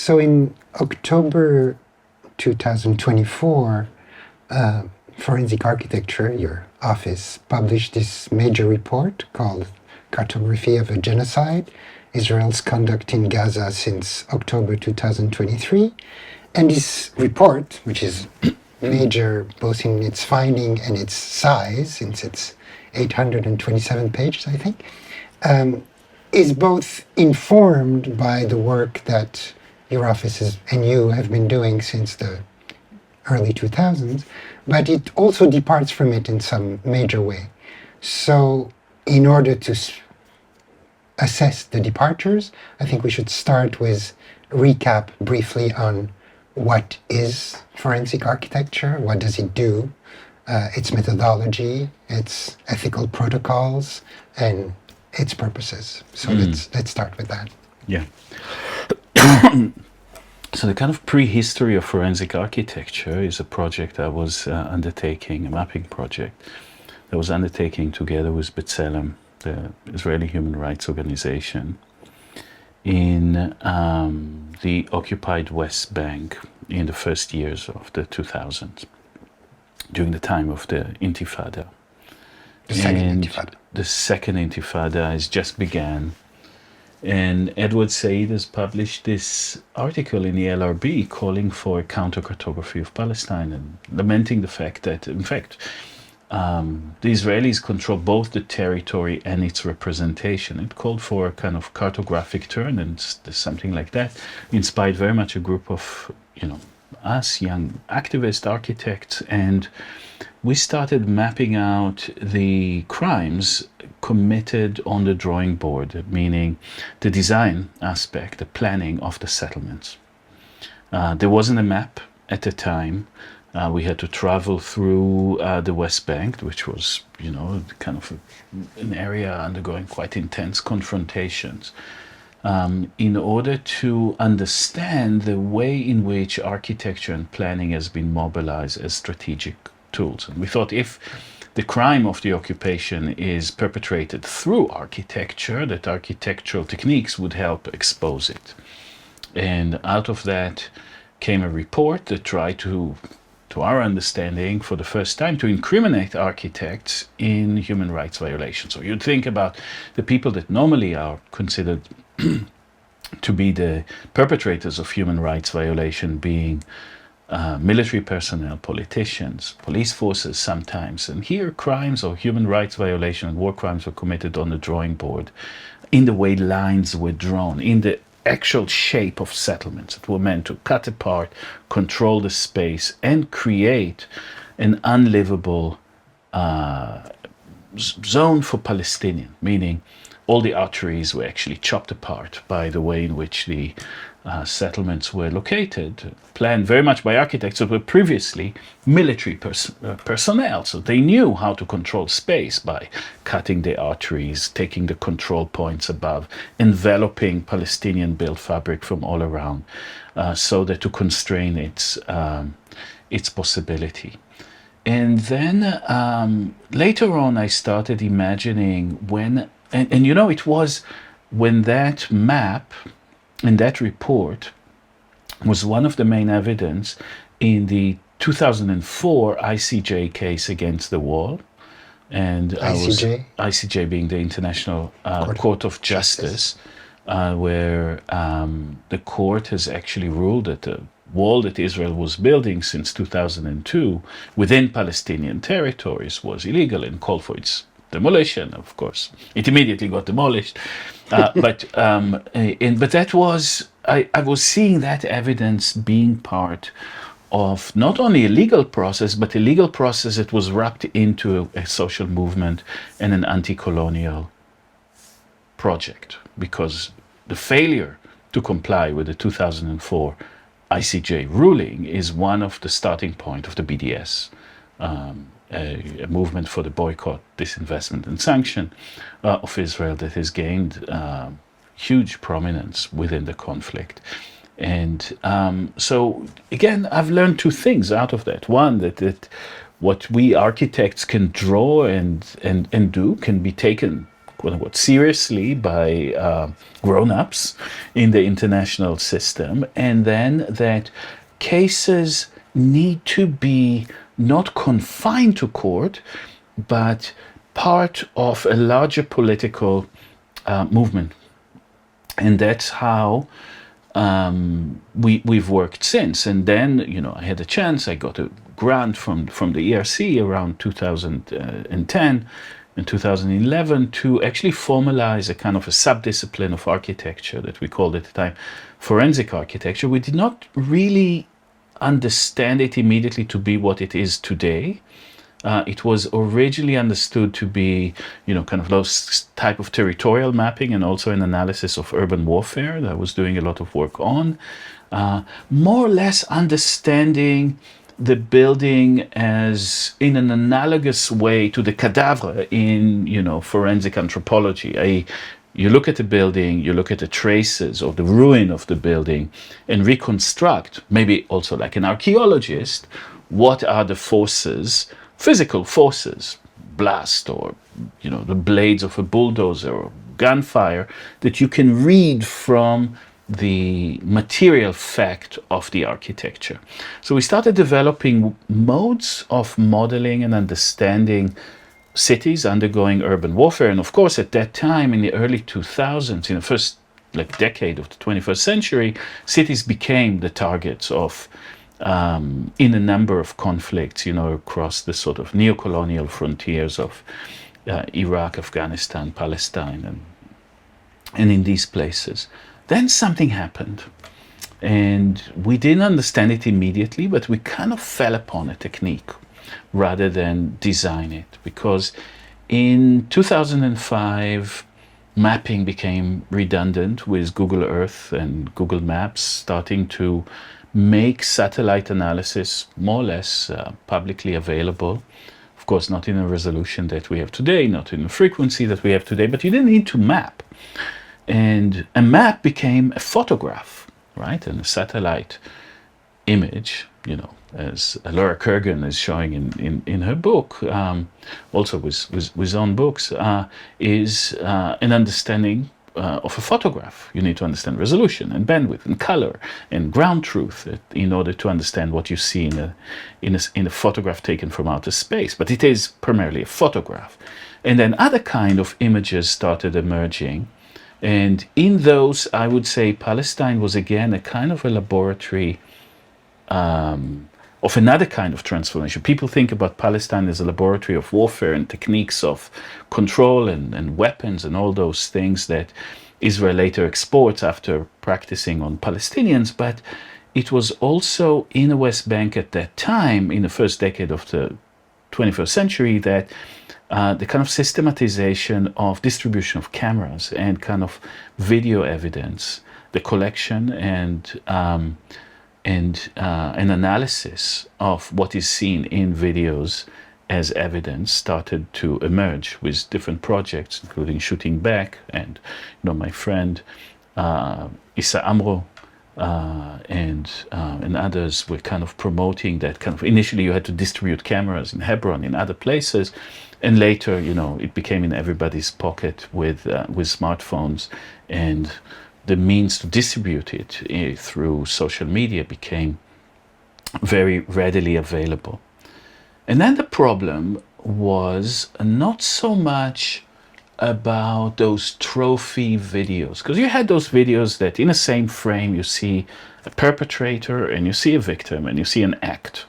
So in October 2024, Forensic Architecture, your office, published this major report called Cartography of Genocide, Israel's Conduct in Gaza since October 2023. And this report, which is major both in its finding and its size, since it's 827 pages, I think, is both informed by the work that your offices and you have been doing since the early 2000s, but it also departs from it in some major way. So in order to assess the departures, I think we should start with a recap briefly on what is forensic architecture, what does it do, its methodology, its ethical protocols, and its purposes. So let's start with that. Yeah. So the kind of prehistory of forensic architecture is a project I was undertaking, a mapping project that was undertaking together with B'Tselem, the Israeli human rights organization, in the occupied West Bank in the first years of the 2000s, during the time of the Intifada. The second Intifada. The second Intifada has just began. And Edward Said has published this article in the LRB calling for a countercartography of Palestine and lamenting the fact that, in fact, the Israelis control both the territory and its representation. It called for a kind of cartographic turn, and something like that inspired very much a group of, us young activist architects, and we started mapping out the crimes committed on the drawing board, meaning the design aspect, the planning of the settlements. There wasn't a map at the time. We had to travel through the West Bank, which was, kind of an area undergoing quite intense confrontations, in order to understand the way in which architecture and planning has been mobilized as strategic tools. And we thought if the crime of the occupation is perpetrated through architecture, that architectural techniques would help expose it. And out of that came a report that tried to our understanding, for the first time, to incriminate architects in human rights violations. So you'd think about the people that normally are considered to be the perpetrators of human rights violation being military personnel, politicians, police forces sometimes. And here crimes or human rights violation and war crimes were committed on the drawing board in the way lines were drawn, in the actual shape of settlements that were meant to cut apart, control the space, and create an unlivable zone for Palestinian, meaning all the arteries were actually chopped apart by the way in which the settlements were located, planned very much by architects that were previously military personnel. So they knew how to control space by cutting the arteries, taking the control points above, enveloping Palestinian-built fabric from all around, so that to constrain its possibility. And then later on, I started imagining when, and it was when that map and that report was one of the main evidence in the 2004 ICJ case against the wall. And ICJ being the International Court of Justice, where the court has actually ruled that the wall that Israel was building since 2002 within Palestinian territories was illegal and called for its demolition. Of course, it immediately got demolished. But that was, I was seeing that evidence being part of not only a legal process, but a legal process that was wrapped into a social movement and an anti-colonial project, because the failure to comply with the 2004 ICJ ruling is one of the starting point of the BDS, a movement for the boycott, disinvestment and sanction of Israel that has gained huge prominence within the conflict. And so again, I've learned two things out of that. One, that what we architects can draw and do can be taken quote-unquote, seriously by grown-ups in the international system, and then that cases need to be not confined to court, but part of a larger political movement. And that's how we've worked since. And then, I had a chance. I got a grant from the ERC around 2010 and 2011 to actually formalize a kind of a subdiscipline of architecture that we called at the time forensic architecture. We did not really understand it immediately to be what it is today. It was originally understood to be, kind of those type of territorial mapping and also an analysis of urban warfare that I was doing a lot of work on. More or less understanding the building as in an analogous way to the cadaver in, forensic anthropology. You look at the building, you look at the traces of the ruin of the building and reconstruct, maybe also like an archaeologist, what are the forces, physical forces, blast or, the blades of a bulldozer or gunfire that you can read from the material fact of the architecture. So we started developing modes of modeling and understanding cities undergoing urban warfare. And of course, at that time, in the early 2000s, in the first decade of the 21st century, cities became the targets of in a number of conflicts, across the sort of neo-colonial frontiers of Iraq, Afghanistan, Palestine, and in these places. Then something happened, and we didn't understand it immediately, but we kind of fell upon a technique rather than design it, because in 2005, mapping became redundant with Google Earth and Google Maps starting to make satellite analysis more or less publicly available. Of course, not in a resolution that we have today, not in a frequency that we have today, but you didn't need to map. And a map became a photograph, right? And a satellite image, as Laura Kurgan is showing in her book, also with own books, is an understanding of a photograph. You need to understand resolution and bandwidth and color and ground truth in order to understand what you see in a photograph taken from outer space. But it is primarily a photograph. And then other kind of images started emerging. And in those, I would say Palestine was again a kind of a laboratory of another kind of transformation. People think about Palestine as a laboratory of warfare and techniques of control and weapons and all those things that Israel later exports after practicing on Palestinians. But it was also in the West Bank at that time, in the first decade of the 21st century, that the kind of systematization of distribution of cameras and kind of video evidence, the collection and an analysis of what is seen in videos as evidence started to emerge with different projects, including Shooting Back and my friend Issa Amro and others were kind of promoting that kind of. Initially, you had to distribute cameras in Hebron, in other places, and later, it became in everybody's pocket with smartphones, and the means to distribute it through social media became very readily available. And then the problem was not so much about those trophy videos, because you had those videos that in the same frame you see a perpetrator and you see a victim and you see an act,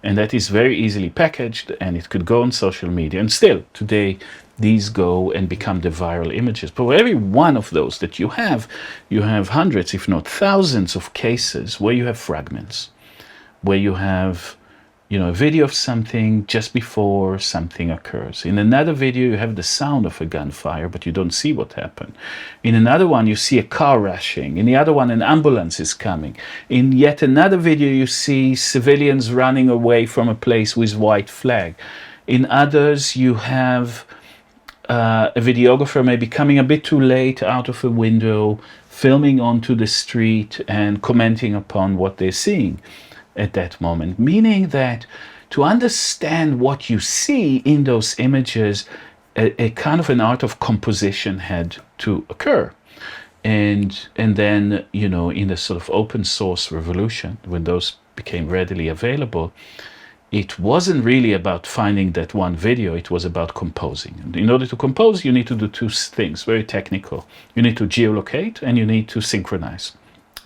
and that is very easily packaged and it could go on social media. And still today these go and become the viral images. But for every one of those that you have hundreds, if not thousands, of cases where you have fragments, where you have a video of something just before something occurs. In another video, you have the sound of a gunfire, but you don't see what happened. In another one, you see a car rushing. In the other one, an ambulance is coming. In yet another video, you see civilians running away from a place with white flag. In others, you have a videographer maybe coming a bit too late out of a window, filming onto the street and commenting upon what they're seeing at that moment, meaning that to understand what you see in those images a kind of an art of composition had to occur. And then, you know, in the sort of open source revolution, when those became readily available, it wasn't really about finding that one video, it was about composing. And in order to compose, you need to do two things, very technical. You need to geolocate and you need to synchronize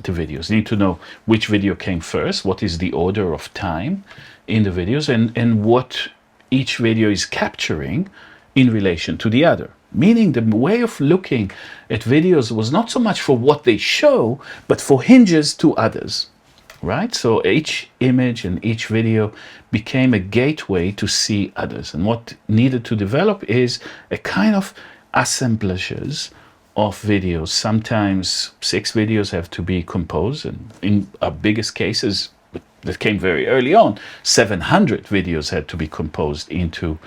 the videos. You need to know which video came first, what is the order of time in the videos, and what each video is capturing in relation to the other. Meaning the way of looking at videos was not so much for what they show, but for hinges to others. Right? So each image and each video became a gateway to see others. And what needed to develop is a kind of assemblages of videos. Sometimes 6 videos have to be composed, and in our biggest cases that came very early on, 700 videos had to be composed into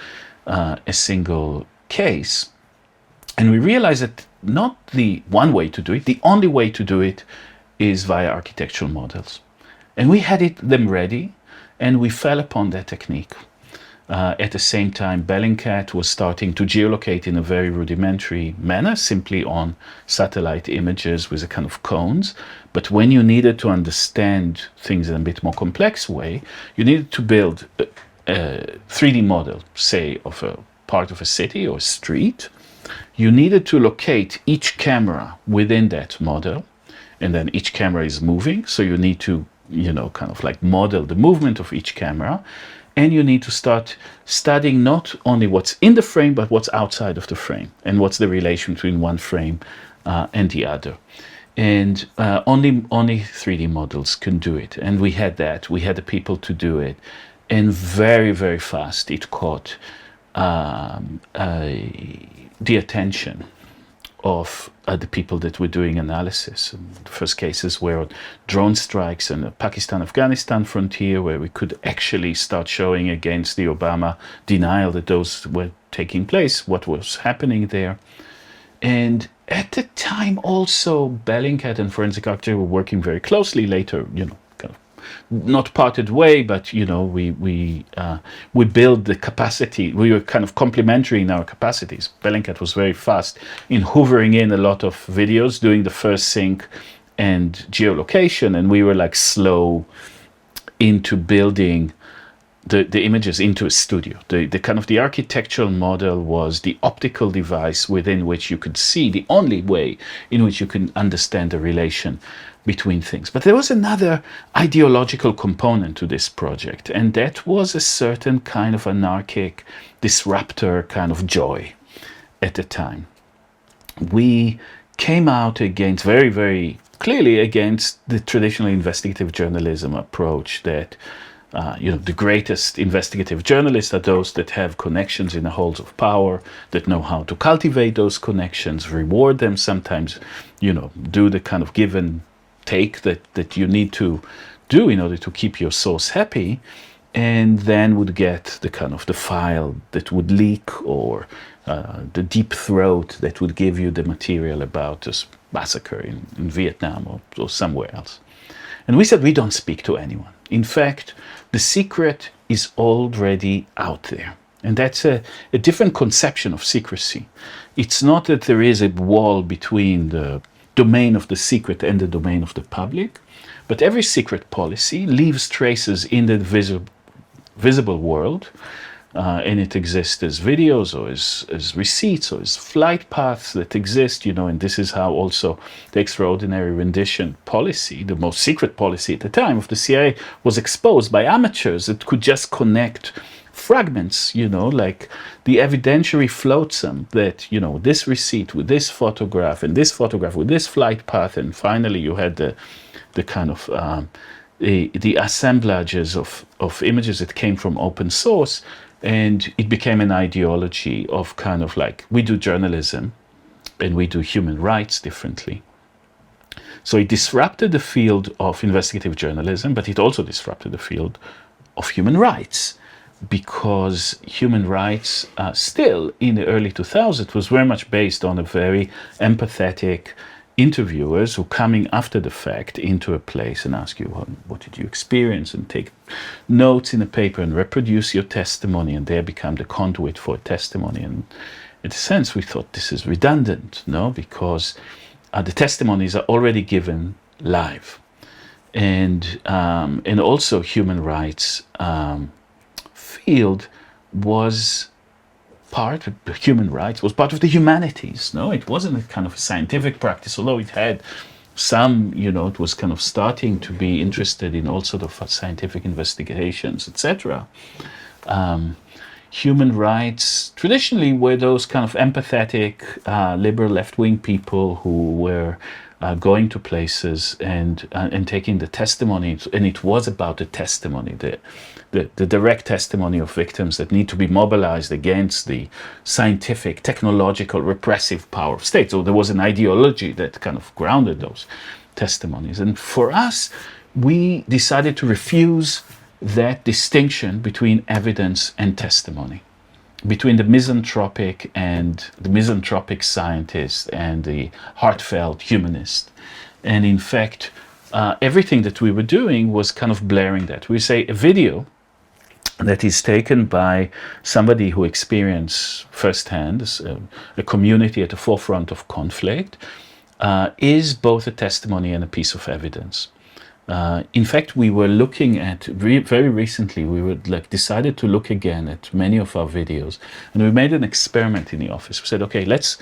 a single case. And we realized that not the one way to do it, the only way to do it is via architectural models. And we had them ready, and we fell upon that technique. At the same time, Bellingcat was starting to geolocate in a very rudimentary manner, simply on satellite images with a kind of cones. But when you needed to understand things in a bit more complex way, you needed to build a 3D model, say, of a part of a city or a street. You needed to locate each camera within that model, and then each camera is moving, so you need to, you know, kind of like model the movement of each camera. And you need to start studying not only what's in the frame, but what's outside of the frame, and what's the relation between one frame and the other. And only 3D models can do it. And we had that. We had the people to do it. And very, very fast it caught the attention of the people that were doing analysis. And the first cases were drone strikes in the Pakistan-Afghanistan frontier, where we could actually start showing against the Obama denial that those were taking place, what was happening there. And at the time also, Bellingcat and Forensic Architecture were working very closely later, you know, kind of not parted way, but, you know, we built the capacity. We were kind of complementary in our capacities. Bellingcat was very fast in hoovering in a lot of videos, doing the first sync and geolocation, and we were like slow into building the images into a studio. The kind of the architectural model was the optical device within which you could see, the only way in which you can understand the relation between things. But there was another ideological component to this project, and that was a certain kind of anarchic disruptor kind of joy at the time. We came out against, very, very clearly against, the traditional investigative journalism approach that you know, the greatest investigative journalists are those that have connections in the halls of power, that know how to cultivate those connections, reward them, sometimes, you know, do the kind of give and take that you need to do in order to keep your source happy, and then would get the kind of the file that would leak, or the deep throat that would give you the material about this massacre in Vietnam or somewhere else. And we said we don't speak to anyone. In fact, the secret is already out there. And that's a different conception of secrecy. It's not that there is a wall between the domain of the secret and the domain of the public, but every secret policy leaves traces in the visible world, and it exists as videos or as receipts or as flight paths that exist, you know, and this is how also the extraordinary rendition policy, the most secret policy at the time of the CIA, was exposed by amateurs that could just connect fragments, you know, like the evidentiary flotsam that, you know, this receipt with this photograph and this photograph with this flight path, and finally you had the kind of the assemblages of images that came from open source. And it became an ideology of kind of like, we do journalism and we do human rights differently. So it disrupted the field of investigative journalism, but it also disrupted the field of human rights, because human rights still in the early 2000s was very much based on a very empathetic interviewers who coming after the fact into a place and ask you, well, what did you experience, and take notes in a paper and reproduce your testimony, and there become the conduit for testimony. in a sense, we thought this is redundant, no, because the testimonies are already given live, and also human rights field was part of human rights, was part of the humanities. No, it wasn't a kind of a scientific practice, although it had some, it was kind of starting to be interested in all sort of scientific investigations, etc. Human rights traditionally were those kind of empathetic, liberal left-wing people who were going to places and taking the testimony, and it was about the testimony, the direct testimony of victims that need to be mobilized against the scientific, technological, repressive power of states. So there was an ideology that kind of grounded those testimonies. And for us, we decided to refuse that distinction between evidence and testimony, between the misanthropic scientist and the heartfelt humanist. And in fact, everything that we were doing was kind of blaring that. We say a video that is taken by somebody who experienced firsthand a community at the forefront of conflict is both a testimony and a piece of evidence. In fact, we were looking at very recently. We were decided to look again at many of our videos, and we made an experiment in the office. We said, okay, let's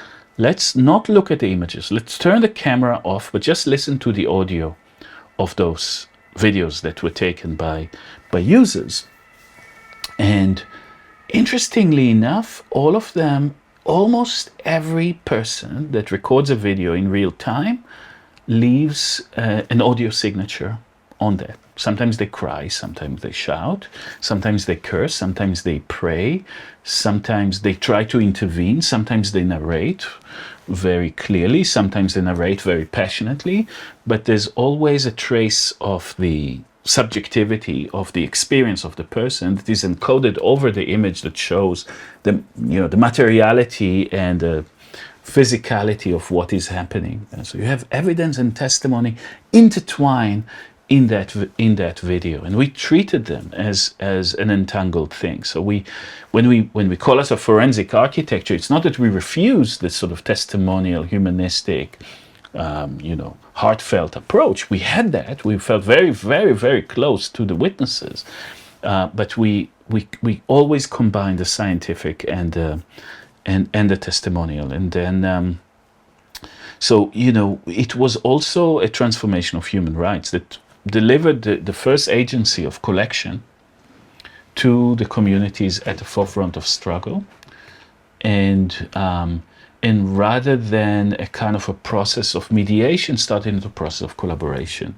not look at the images. Let's turn the camera off, but just listen to the audio of those videos that were taken by users. And interestingly enough, all of them, almost every person that records a video in real time leaves an audio signature on that. Sometimes they cry, sometimes they shout, sometimes they curse, sometimes they pray, sometimes they try to intervene, sometimes they narrate very clearly, sometimes they narrate very passionately, but there's always a trace of the subjectivity of the experience of the person that is encoded over the image that shows the materiality and the physicality of what is happening. And so you have evidence and testimony intertwined in that video, and we treated them as an entangled thing. So when we call it a forensic architecture, it's not that we refuse this sort of testimonial, humanistic, heartfelt approach. We had that. We felt very, very, very close to the witnesses, but we always combine the scientific and the testimonial. And then it was also a transformation of human rights that delivered the first agency of collection to the communities at the forefront of struggle, and rather than a kind of a process of mediation, started into a process of collaboration.